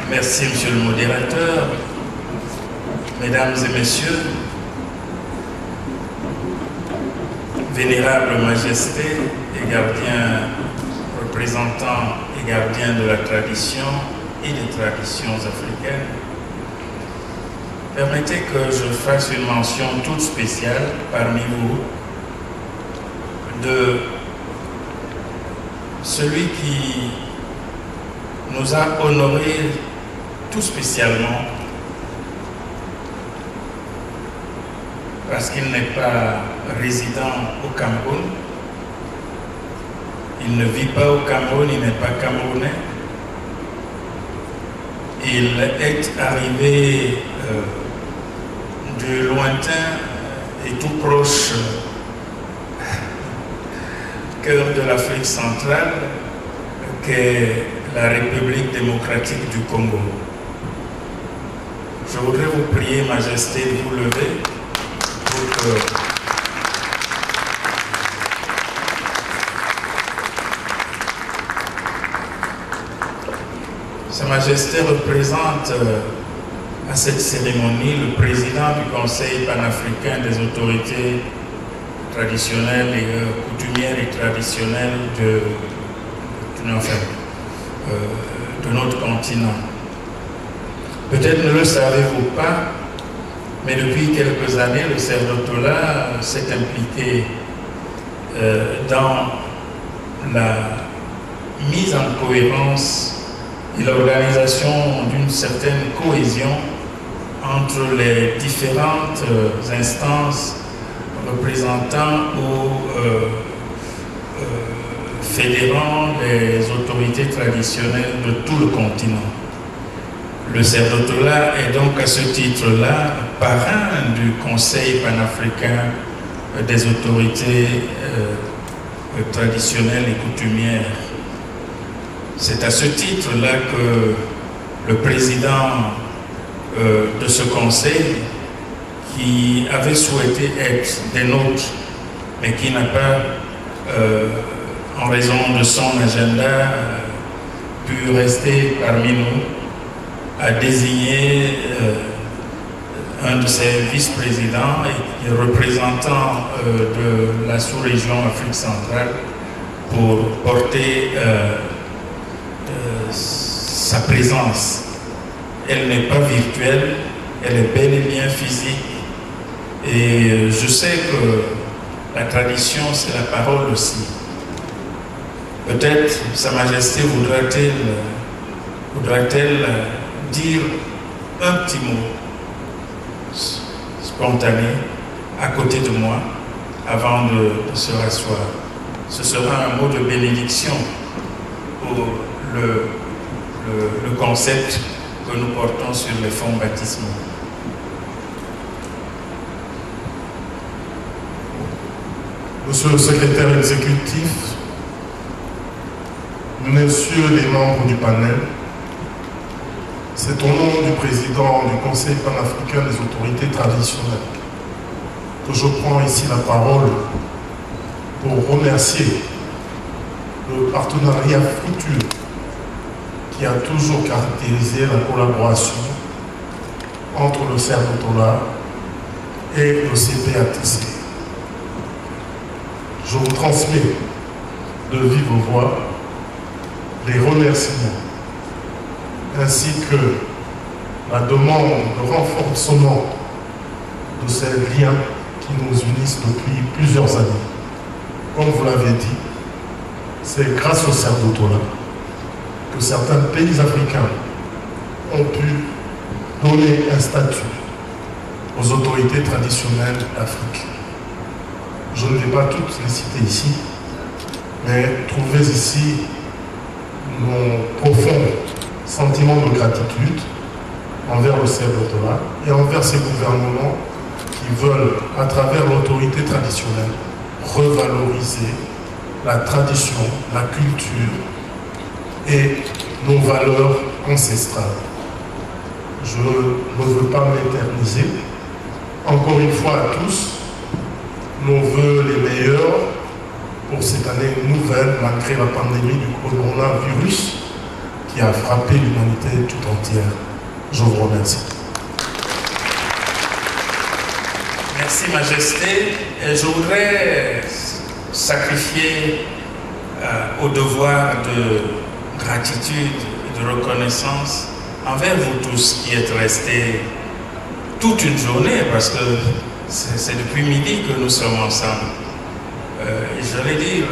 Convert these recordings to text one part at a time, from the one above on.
Merci, monsieur le modérateur. Mesdames et messieurs, Vénérable Majesté et gardiens, représentants et gardiens de la tradition et des traditions africaines, permettez que je fasse une mention toute spéciale parmi vous de celui qui nous a honorés tout spécialement parce qu'il n'est pas résident au Cameroun, il ne vit pas au Cameroun, il n'est pas camerounais. Il est arrivé du lointain et tout proche cœur de l'Afrique centrale qu'est la République démocratique du Congo. Je voudrais vous prier, Majesté, de vous lever pour que Sa Majesté représente à cette cérémonie le président du Conseil panafricain des autorités traditionnelles et coutumières et traditionnelles de notre continent. Peut-être ne le savez-vous pas, mais depuis quelques années, le Cerdotola s'est impliqué dans la mise en cohérence et l'organisation d'une certaine cohésion entre les différentes instances représentant ou fédérant les autorités traditionnelles de tout le continent. Le Cerdotola est donc à ce titre-là parrain du Conseil panafricain des autorités traditionnelles et coutumières. C'est à ce titre-là que le président de ce conseil, qui avait souhaité être des nôtres, mais qui n'a pas, en raison de son agenda, pu rester parmi nous, a désigné un de ses vice-présidents et représentant de la sous-région Afrique centrale pour porter sa présence. Elle n'est pas virtuelle, elle est bel et bien physique. Et je sais que la tradition, c'est la parole aussi. Peut-être Sa Majesté voudra-t-elle dire un petit mot spontané à côté de moi avant de se rasseoir. Ce sera un mot de bénédiction pour le concept que nous portons sur les fonds baptismaux. Monsieur le secrétaire exécutif, messieurs les membres du panel, c'est au nom du président du Conseil panafricain des autorités traditionnelles que je prends ici la parole pour remercier le partenariat futur qui a toujours caractérisé la collaboration entre le Cerdotola et le CPATC. Je vous transmets de vive voix les remerciements ainsi que la demande de renforcement de ces liens qui nous unissent depuis plusieurs années. Comme vous l'avez dit, c'est grâce au Cerdotola que certains pays africains ont pu donner un statut aux autorités traditionnelles d'Afrique. Je ne vais pas toutes les citer ici, mais trouvez ici mon profond sentiment de gratitude envers le Cerdotola et envers ces gouvernements qui veulent, à travers l'autorité traditionnelle, revaloriser la tradition, la culture et nos valeurs ancestrales. Je ne veux pas m'éterniser. Encore une fois à tous, nos voeux les meilleurs pour cette année nouvelle, malgré la pandémie du coronavirus, qui a frappé l'humanité tout entière. Je vous remercie. Merci Majesté. Et je voudrais sacrifier au devoir de gratitude et de reconnaissance envers vous tous qui êtes restés toute une journée, parce que c'est depuis midi que nous sommes ensemble. J'allais dire,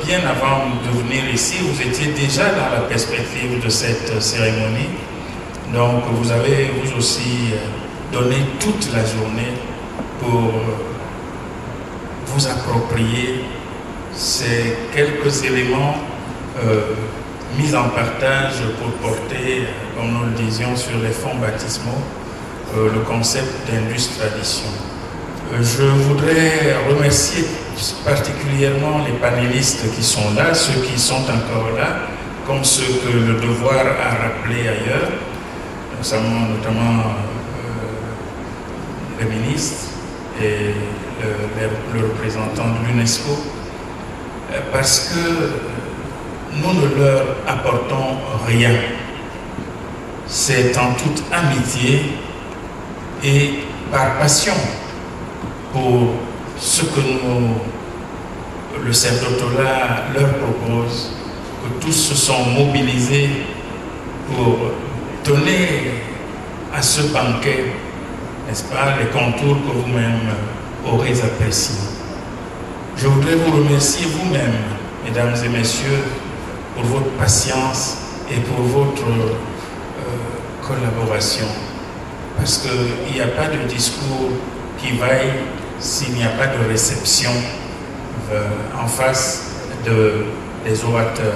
bien avant de venir ici, vous étiez déjà dans la perspective de cette cérémonie. Donc vous avez vous aussi donné toute la journée pour vous approprier ces quelques éléments mis en partage pour porter, comme nous le disions, sur les fonds baptismaux, le concept d'Indus Tradition. Je voudrais remercier particulièrement les panélistes qui sont là, ceux qui sont encore là, comme ceux que le devoir a rappelés ailleurs, notamment le ministre et le représentant de l'UNESCO, parce que nous ne leur apportons rien. C'est en toute amitié et par passion pour ce que le sacerdotat leur propose, que tous se sont mobilisés pour donner à ce banquet, n'est-ce pas, les contours que vous-même aurez appréciés. Je voudrais vous remercier vous-même, mesdames et messieurs, pour votre patience et pour votre collaboration. Parce qu'il n'y a pas de discours qui vaille s'il n'y a pas de réception en face des orateurs.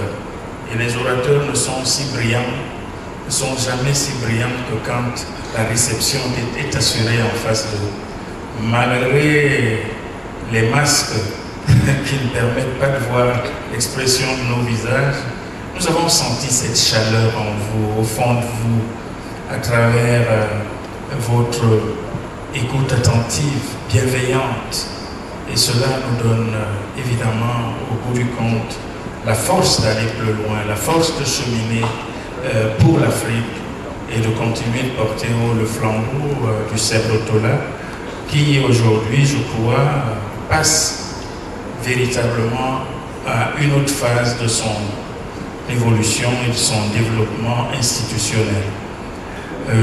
Et les orateurs ne sont si brillants, ne sont jamais si brillants que quand la réception est assurée en face d'eux. Malgré les masques qui ne permettent pas de voir l'expression de nos visages, nous avons senti cette chaleur en vous, au fond de vous, à travers votre écoute attentive, bienveillante. Et cela nous donne évidemment, au bout du compte, la force d'aller plus loin, la force de cheminer pour l'Afrique et de continuer de porter haut le flambeau du sacerdotat qui aujourd'hui, je crois, passe véritablement à une autre phase de son évolution et de son développement institutionnel.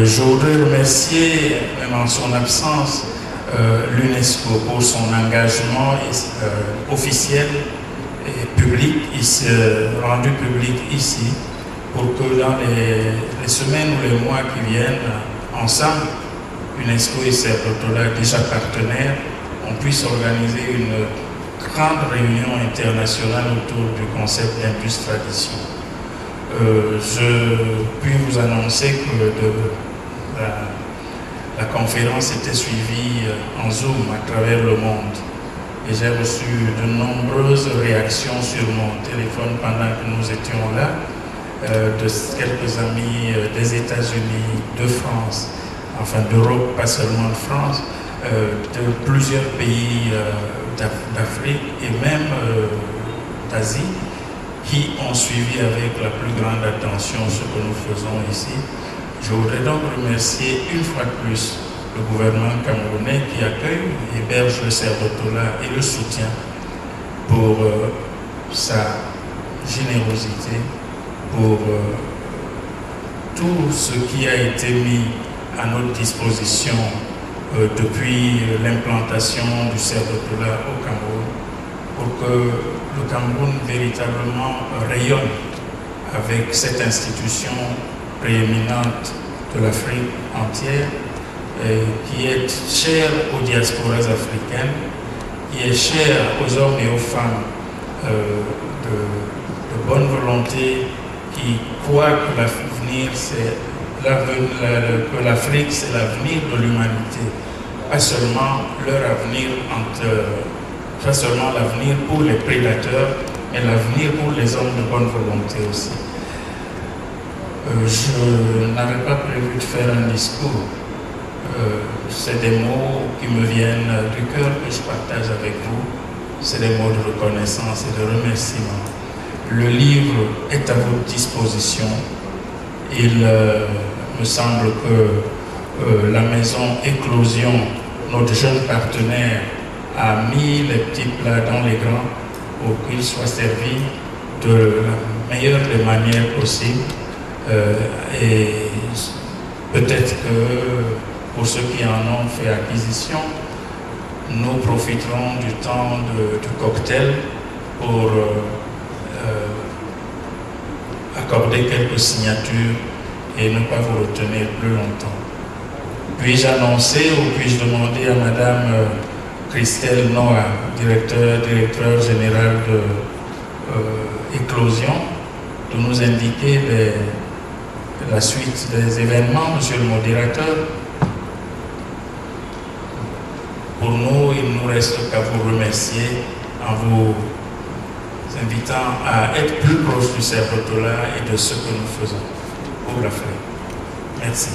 Je voudrais remercier, même en son absence, l'UNESCO pour son engagement officiel et public, rendu public ici, pour que dans les semaines ou les mois qui viennent, ensemble, UNESCO et sacerdotat déjà partenaires, on puisse organiser une grande réunion internationale autour du concept d'Indus Tradition. Je puis vous annoncer que la conférence était suivie en Zoom à travers le monde. Et j'ai reçu de nombreuses réactions sur mon téléphone pendant que nous étions là, de quelques amis des États-Unis, de France, enfin d'Europe, pas seulement de France, de plusieurs pays d'Afrique et même d'Asie, qui ont suivi avec la plus grande attention ce que nous faisons ici. Je voudrais donc remercier une fois de plus le gouvernement camerounais qui accueille, héberge le sacerdotat et le soutient pour sa générosité, pour tout ce qui a été mis à notre disposition depuis l'implantation du sacerdotat au Cameroun, pour que le Cameroun véritablement rayonne avec cette institution prééminente de l'Afrique entière, qui est chère aux diasporas africaines, qui est chère aux hommes et aux femmes de bonne volonté, qui croient que l'avenir, que l'Afrique, c'est l'avenir de l'humanité, pas seulement leur avenir pas seulement l'avenir pour les prédateurs, mais l'avenir pour les hommes de bonne volonté aussi. Je n'avais pas prévu de faire un discours. C'est des mots qui me viennent du cœur que je partage avec vous. C'est des mots de reconnaissance et de remerciement. Le livre est à votre disposition. il me semble que la maison Éclosion, notre jeune partenaire, a mis les petits plats dans les grands pour qu'ils soient servis de la meilleure des manières possibles. Et peut-être que pour ceux qui en ont fait acquisition, nous profiterons du temps du cocktail pour accorder quelques signatures et ne pas vous retenir plus longtemps. Puis-je annoncer ou puis-je demander à Madame Christelle Noah, directeur général de Éclosion, de nous indiquer la suite des événements, Monsieur le modérateur. Pour nous, il ne nous reste qu'à vous remercier en vous invitant à être plus proche du Cerf d'Otola et de ce que nous faisons pour l'Afrique. Merci.